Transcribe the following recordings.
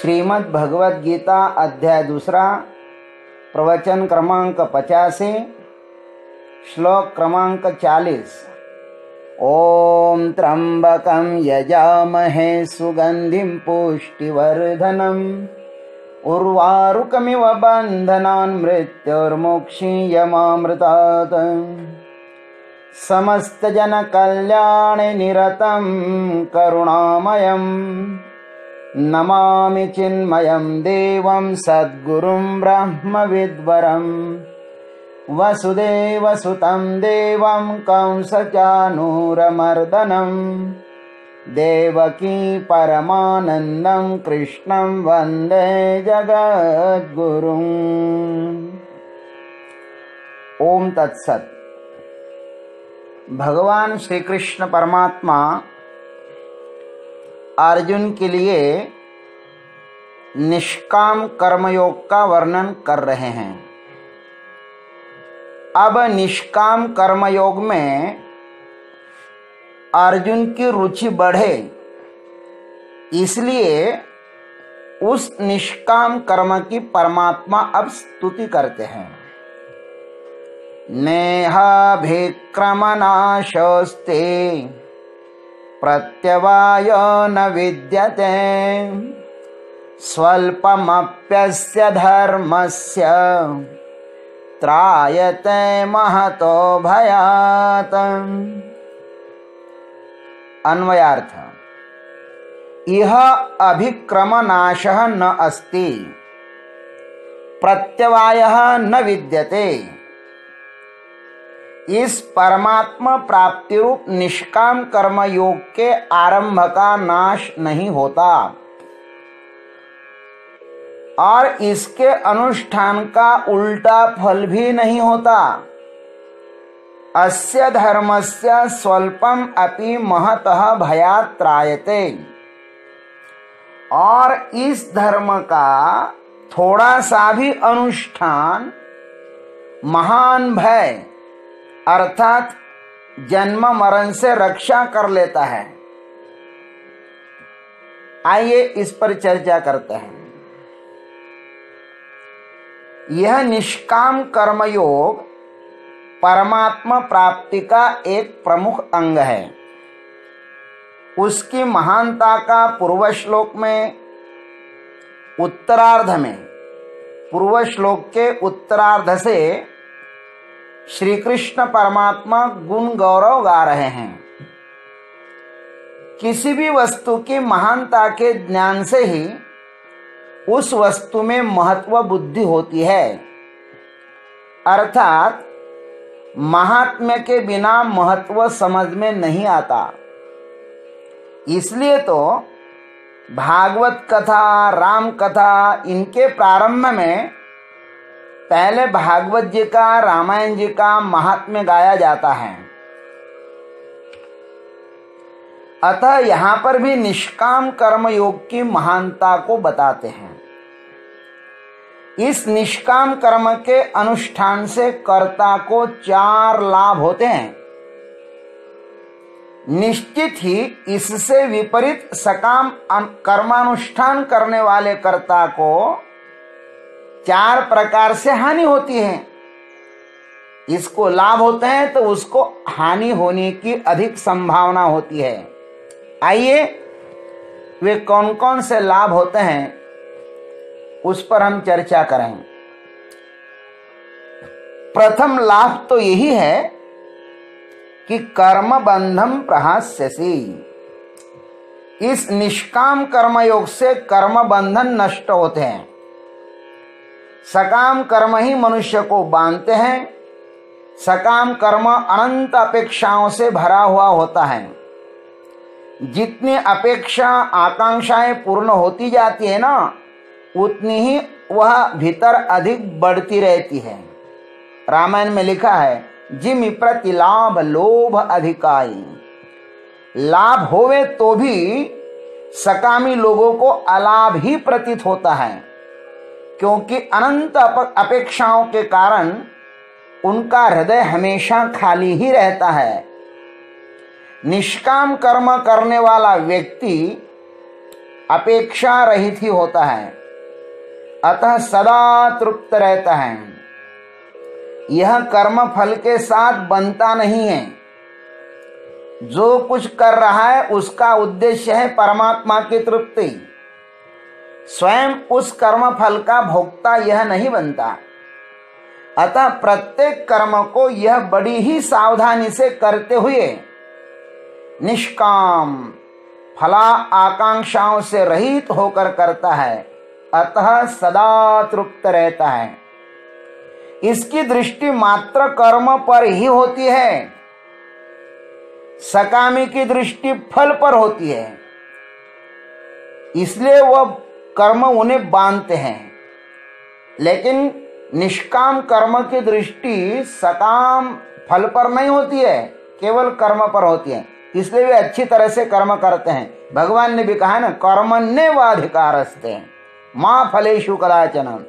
श्रीमद् भगवद गीता अध्याय 2 प्रवचन क्रमांक 85 श्लोक क्रमांक 40। ओम त्र्यंबकं यजामहे सुगंधिं पुष्टिवर्धनम् उर्वारुकमिव बन्धनान् मृत्युर्मुक्षीयमामृतात् समस्तजनकल्याणे निरतं करुणामयम् नमामि चिन्मयं देवं सद्गुरुं ब्रह्मविद्वरं वसुदेवसुतं देवं कंसचानूरमर्दनं देवकी परमानन्दं कृष्णं वन्दे जगद्गुरुम्। ओम तत्सत। भगवान श्री कृष्ण परमात्मा अर्जुन के लिए निष्काम कर्मयोग का वर्णन कर रहे हैं। अब निष्काम कर्मयोग में अर्जुन की रुचि बढ़े, इसलिए उस निष्काम कर्म की परमात्मा अब स्तुति करते हैं। नेहाभिक्रमनाशोस्ते प्रत्यवाय न विद्यते स्वल्पमप्यस्य धर्मस्य त्रायते महतो भयात्। अन्वयार्थ। इह अभिक्रमनाशः न अस्ति, प्रत्यवायः न विद्यते। इस परमात्मा प्राप्ति रूप निष्काम कर्म योग के आरंभ का नाश नहीं होता और इसके अनुष्ठान का उल्टा फल भी नहीं होता। अस्य धर्मस्य स्वल्पम अपि महतः भयात् त्रायते। और इस धर्म का थोड़ा सा भी अनुष्ठान महान भय अर्थात जन्म मरण से रक्षा कर लेता है। आइए इस पर चर्चा करते हैं। यह निष्काम कर्मयोग परमात्मा प्राप्ति का एक प्रमुख अंग है। उसकी महानता का पूर्व श्लोक में उत्तरार्ध में, पूर्व श्लोक के उत्तरार्ध से श्री कृष्ण परमात्मा गुण गौरव गा रहे हैं। किसी भी वस्तु की महानता के ज्ञान से ही उस वस्तु में महत्व बुद्धि होती है, अर्थात महात्म्य के बिना महत्व समझ में नहीं आता। इसलिए तो भागवत कथा, राम कथा, इनके प्रारंभ में पहले भागवत जी का, रामायण जी का महात्म्य गाया जाता है। अतः यहाँ पर भी निष्काम कर्म योग की महानता को बताते हैं। इस निष्काम कर्म के अनुष्ठान से कर्ता को 4 लाभ होते हैं। निश्चित ही इससे विपरीत सकाम कर्मानुष्ठान करने वाले कर्ता को 4 प्रकार से हानि होती है। इसको लाभ होते हैं तो उसको हानि होने की अधिक संभावना होती है। आइए वे कौन कौन से लाभ होते हैं उस पर हम चर्चा करें। प्रथम लाभ तो यही है कि कर्म बंधम प्रहास्यसि। इस निष्काम कर्मयोग से कर्म बंधन नष्ट होते हैं। सकाम कर्म ही मनुष्य को बांधते हैं। सकाम कर्म अनंत अपेक्षाओं से भरा हुआ होता है। जितनी अपेक्षा आकांक्षाएं पूर्ण होती जाती है ना, उतनी ही वह भीतर अधिक बढ़ती रहती है। रामायण में लिखा है, जिमि प्रति लाभ लोभ अधिकाई। लाभ होवे तो भी सकामी लोगों को अलाभ ही प्रतीत होता है, क्योंकि अनंत अपेक्षाओं के कारण उनका हृदय हमेशा खाली ही रहता है। निष्काम कर्म करने वाला व्यक्ति अपेक्षा रहित ही होता है, अतः सदा तृप्त रहता है। यह कर्म फल के साथ बनता नहीं है। जो कुछ कर रहा है उसका उद्देश्य है परमात्मा की तृप्ति। स्वयं उस कर्म फल का भोक्ता यह नहीं बनता। अतः प्रत्येक कर्म को यह बड़ी ही सावधानी से करते हुए निष्काम फला आकांक्षाओं से रहित होकर करता है, अतः सदा तृप्त रहता है। इसकी दृष्टि मात्र कर्म पर ही होती है, सकामी की दृष्टि फल पर होती है। इसलिए वह कर्म उन्हें बांधते हैं। लेकिन निष्काम कर्म की दृष्टि सकाम फल पर नहीं होती है, केवल कर्म पर होती है। इसलिए वे अच्छी तरह से कर्म करते हैं। भगवान ने भी कहा ना, कर्मण्येवाधिकारस्ते मां फलेषु कदाचन।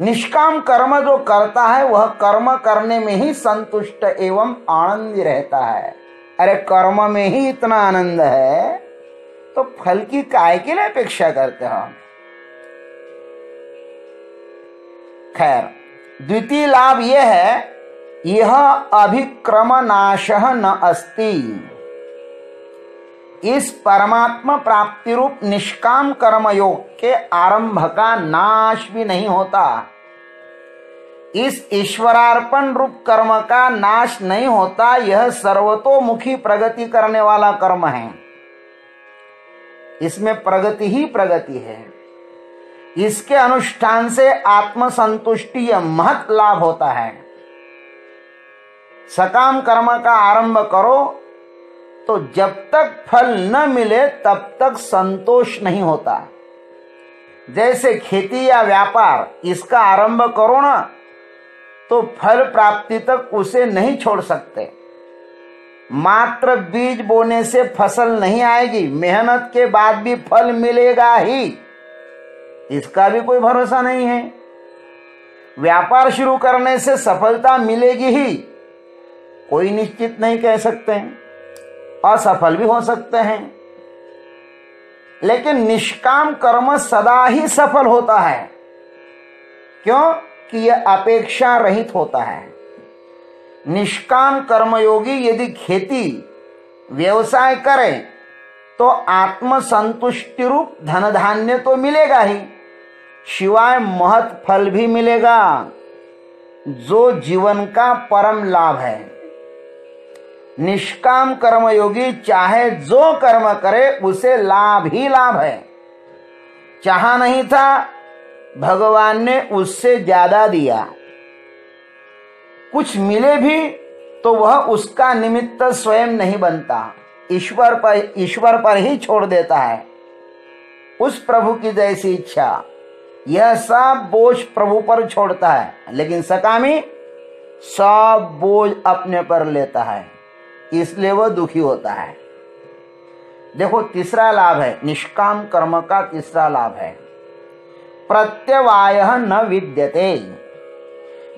निष्काम कर्म जो करता है वह कर्म करने में ही संतुष्ट एवं आनंदी रहता है। अरे कर्म में ही इतना आनंद है तो फल की काय के लिए अपेक्षा करते हो? खैर, द्वितीय लाभ यह है, यह अभिक्रम नाशः न अस्ति। इस परमात्मा प्राप्ति रूप निष्काम कर्म योग के आरंभ का नाश भी नहीं होता। इस ईश्वरार्पण रूप कर्म का नाश नहीं होता। यह सर्वतोमुखी प्रगति करने वाला कर्म है। इसमें प्रगति ही प्रगति है। इसके अनुष्ठान से आत्मसंतुष्टि या महत् लाभ होता है। सकाम कर्म का आरंभ करो तो जब तक फल न मिले तब तक संतोष नहीं होता। जैसे खेती या व्यापार, इसका आरंभ करो ना तो फल प्राप्ति तक उसे नहीं छोड़ सकते। मात्र बीज बोने से फसल नहीं आएगी, मेहनत के बाद भी फल मिलेगा ही, इसका भी कोई भरोसा नहीं है। व्यापार शुरू करने से सफलता मिलेगी ही, कोई निश्चित नहीं कह सकते, असफल भी हो सकते हैं। लेकिन निष्काम कर्म सदा ही सफल होता है। क्यों? कि यह अपेक्षा रहित होता है। निष्काम कर्मयोगी यदि खेती व्यवसाय करे तो आत्मसंतुष्टि रूप धन धान्य तो मिलेगा ही, शिवाय महत् फल भी मिलेगा, जो जीवन का परम लाभ है। निष्काम कर्मयोगी चाहे जो कर्म करे उसे लाभ ही लाभ है। चाहा नहीं था, भगवान ने उससे ज्यादा दिया। कुछ मिले भी तो वह उसका निमित्त स्वयं नहीं बनता, ईश्वर पर ही छोड़ देता है। उस प्रभु की जैसी इच्छा, यह सब बोझ प्रभु पर छोड़ता है। लेकिन सकामी सब बोझ अपने पर लेता है, इसलिए वह दुखी होता है। देखो, तीसरा लाभ है निष्काम कर्म का। तीसरा लाभ है प्रत्यवायः न विद्यते।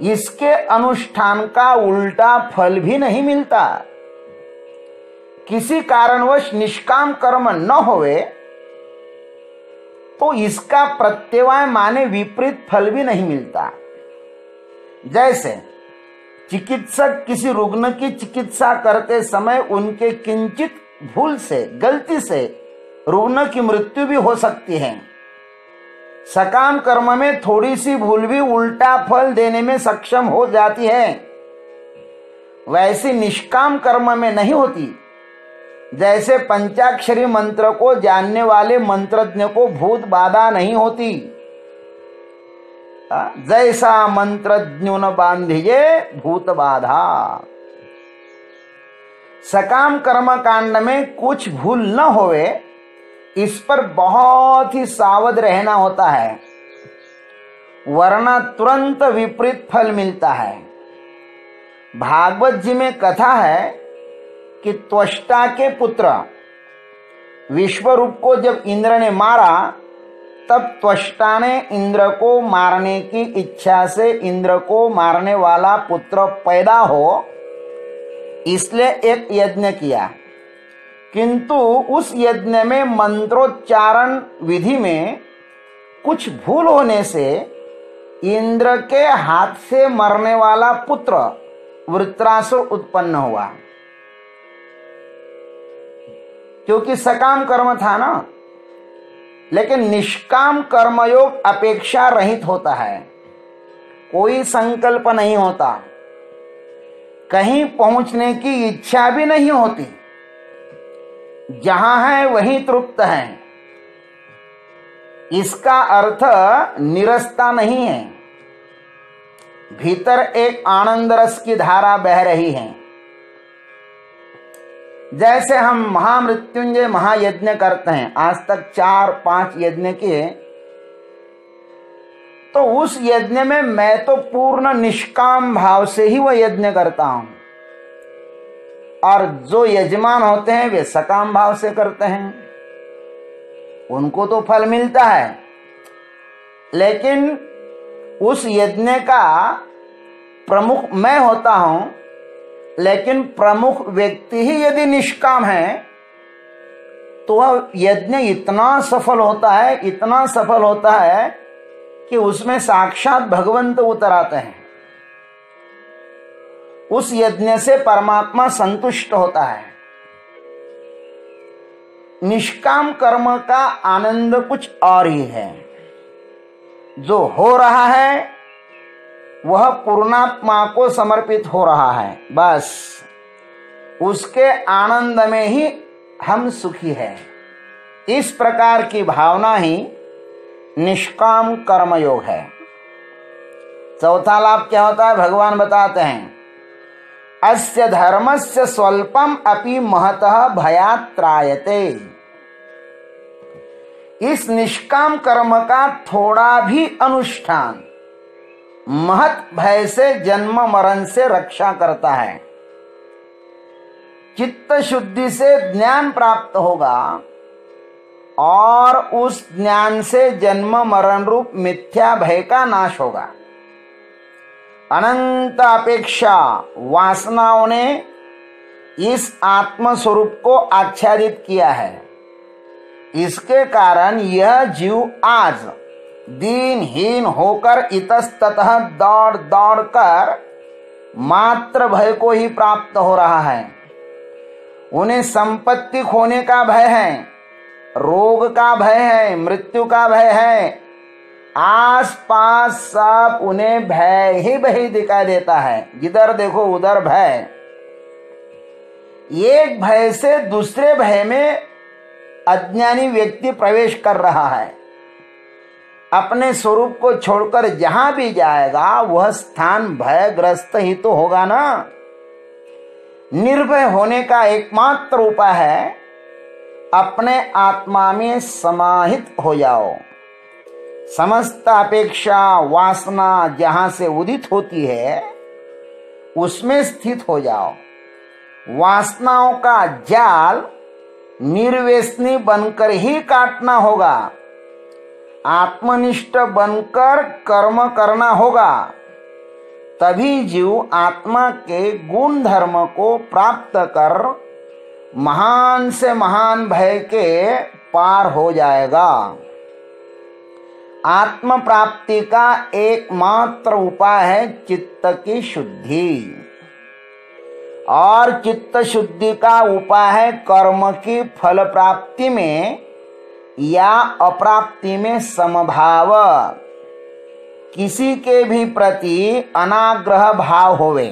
इसके अनुष्ठान का उल्टा फल भी नहीं मिलता। किसी कारणवश निष्काम कर्म न होवे तो इसका प्रत्यवाय माने विपरीत फल भी नहीं मिलता। जैसे चिकित्सक किसी रुग्ण की चिकित्सा करते समय उनके किंचित भूल से, गलती से रुग्ण की मृत्यु भी हो सकती है। सकाम कर्म में थोड़ी सी भूल भी उल्टा फल देने में सक्षम हो जाती है, वैसी निष्काम कर्म में नहीं होती। जैसे पंचाक्षरी मंत्र को जानने वाले मंत्रज्ञ को भूत बाधा नहीं होती, जैसा मंत्रज्ञ न बांधिए भूत बाधा। सकाम कर्म कांड में कुछ भूल न होवे, इस पर बहुत ही सावध रहना होता है, वरना तुरंत विपरीत फल मिलता है। भागवत जी में कथा है कि त्वष्टा के पुत्र विश्वरूप को जब इंद्र ने मारा, तब त्वष्टा ने इंद्र को मारने की इच्छा से इंद्र को मारने वाला पुत्र पैदा हो, इसलिए एक यज्ञ किया किंतु उस यज्ञ में मंत्रोच्चारण विधि में कुछ भूल होने से इंद्र के हाथ से मरने वाला पुत्र वृत्रासुर उत्पन्न हुआ, क्योंकि सकाम कर्म था ना। लेकिन निष्काम कर्मयोग अपेक्षा रहित होता है, कोई संकल्प नहीं होता, कहीं पहुंचने की इच्छा भी नहीं होती, जहां है वहीं तृप्त है। इसका अर्थ निरस्ता नहीं है, भीतर एक आनंद रस की धारा बह रही है। जैसे हम महामृत्युंजय महायज्ञ करते हैं, आज तक 4-5 यज्ञ किए, तो उस यज्ञ में मैं तो पूर्ण निष्काम भाव से ही वह यज्ञ करता हूं, और जो यजमान होते हैं वे सकाम भाव से करते हैं, उनको तो फल मिलता है। लेकिन उस यज्ञ का प्रमुख मैं होता हूं, लेकिन प्रमुख व्यक्ति ही यदि निष्काम है तो वह यज्ञ इतना सफल होता है, इतना सफल होता है कि उसमें साक्षात भगवंत उतर आते हैं। उस यज्ञ से परमात्मा संतुष्ट होता है। निष्काम कर्म का आनंद कुछ और ही है। जो हो रहा है वह पूर्णात्मा को समर्पित हो रहा है, बस उसके आनंद में ही हम सुखी हैं। इस प्रकार की भावना ही निष्काम कर्मयोग है। चौथा लाभ क्या होता है, भगवान बताते हैं, अस्य धर्मस्य स्वल्पम अपि महतः भयात् त्रायते। इस निष्काम कर्म का थोड़ा भी अनुष्ठान महत भय से, जन्म मरण से रक्षा करता है। चित्त शुद्धि से ज्ञान प्राप्त होगा और उस ज्ञान से जन्म मरण रूप मिथ्या भय का नाश होगा। अनंत अपेक्षा वासनाओं ने इस आत्म स्वरूप को आच्छादित किया है। इसके कारण यह जीव आज दीनहीन होकर इतस्ततः दौड़ दौड़ कर मात्र भय को ही प्राप्त हो रहा है। उन्हें संपत्ति खोने का भय है, रोग का भय है, मृत्यु का भय है। आस पास सब उन्हें भय ही भय दिखाई देता है, जिधर देखो उधर भय। एक भय से दूसरे भय में अज्ञानी व्यक्ति प्रवेश कर रहा है। अपने स्वरूप को छोड़कर जहां भी जाएगा वह स्थान भयग्रस्त ही तो होगा ना। निर्भय होने का एकमात्र उपाय है अपने आत्मा में समाहित हो जाओ। समस्त अपेक्षा वासना जहां से उदित होती है उसमें स्थित हो जाओ। वासनाओं का जाल निर्व्यसनी बनकर ही काटना होगा। आत्मनिष्ठ बनकर कर्म करना होगा, तभी जीव आत्मा के गुण धर्म को प्राप्त कर महान से महान भय के पार हो जाएगा। आत्म प्राप्ति का एकमात्र उपाय है चित्त की शुद्धि, और चित्त शुद्धि का उपाय है कर्म की फल प्राप्ति में या अप्राप्ति में समभाव। किसी के भी प्रति अनाग्रह भाव होवे,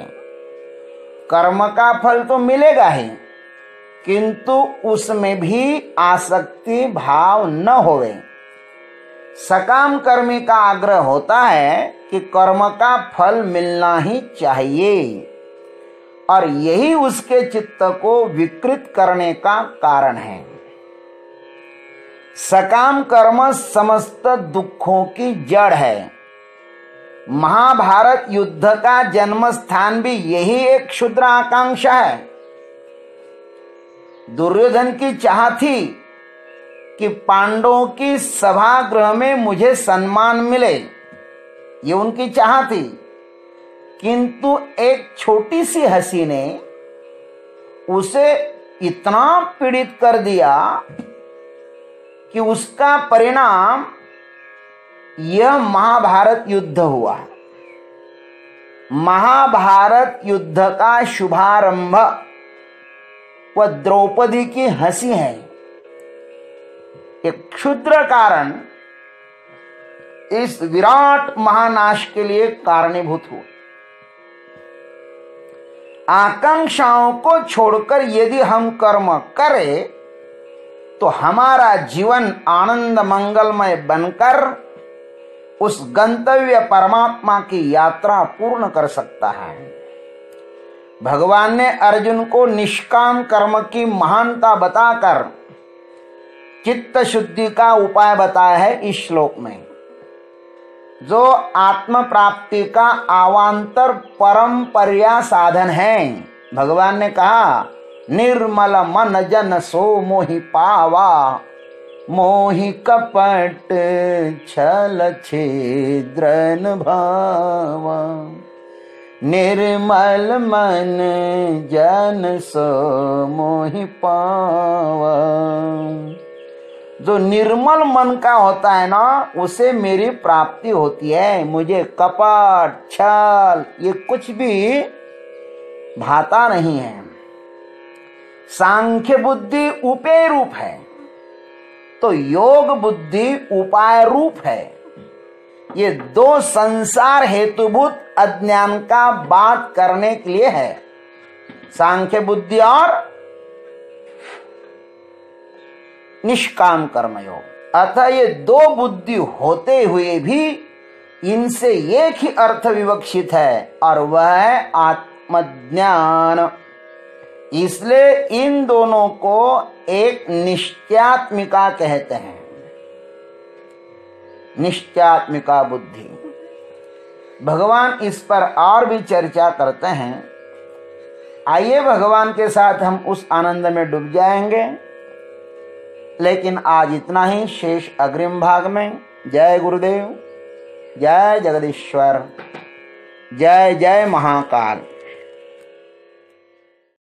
कर्म का फल तो मिलेगा ही, किंतु उसमें भी आसक्ति भाव न होवे। सकाम कर्मी का आग्रह होता है कि कर्म का फल मिलना ही चाहिए, और यही उसके चित्त को विकृत करने का कारण है। सकाम कर्म समस्त दुखों की जड़ है। महाभारत युद्ध का जन्म स्थान भी यही एक क्षुद्र आकांक्षा है। दुर्योधन की चाह थी कि पांडवों की सभागृह में मुझे सम्मान मिले, ये उनकी चाह थी। किंतु एक छोटी सी हंसी ने उसे इतना पीड़ित कर दिया कि उसका परिणाम यह महाभारत युद्ध हुआ। महाभारत युद्ध का शुभारंभ वह द्रौपदी की हंसी है। एक क्षुद्र कारण इस विराट महानाश के लिए कारणीभूत हुआ। आकांक्षाओं को छोड़कर यदि हम कर्म करें तो हमारा जीवन आनंद मंगलमय बनकर उस गंतव्य परमात्मा की यात्रा पूर्ण कर सकता है। भगवान ने अर्जुन को निष्काम कर्म की महानता बताकर चित्त शुद्धि का उपाय बताया है इस श्लोक में, जो आत्म प्राप्ति का अवांतर परंपर्या साधन है। भगवान ने कहा, निर्मल मन जन सो मोहि पावा, मोहि कपट छल छिद्रन भावा। निर्मल मन जन सो मोहि पावा। जो निर्मल मन का होता है ना, उसे मेरी प्राप्ति होती है। मुझे कपट छल ये कुछ भी भाता नहीं है। सांख्य बुद्धि उपेय रूप है तो योग बुद्धि उपाय रूप है। ये दो संसार हेतुभूत अज्ञान का बात करने के लिए है, सांख्य बुद्धि और निष्काम कर्म योग। अतः ये दो बुद्धि होते हुए भी इनसे एक ही अर्थ विवक्षित है और वह है आत्मज्ञान। इसलिए इन दोनों को एक निश्चयात्मिका कहते हैं, निश्चयात्मिका बुद्धि। भगवान इस पर और भी चर्चा करते हैं। आइए भगवान के साथ हम उस आनंद में डूब जाएंगे। लेकिन आज इतना ही, शेष अग्रिम भाग में। जय गुरुदेव, जय जगदीश्वर, जय जय महाकाल।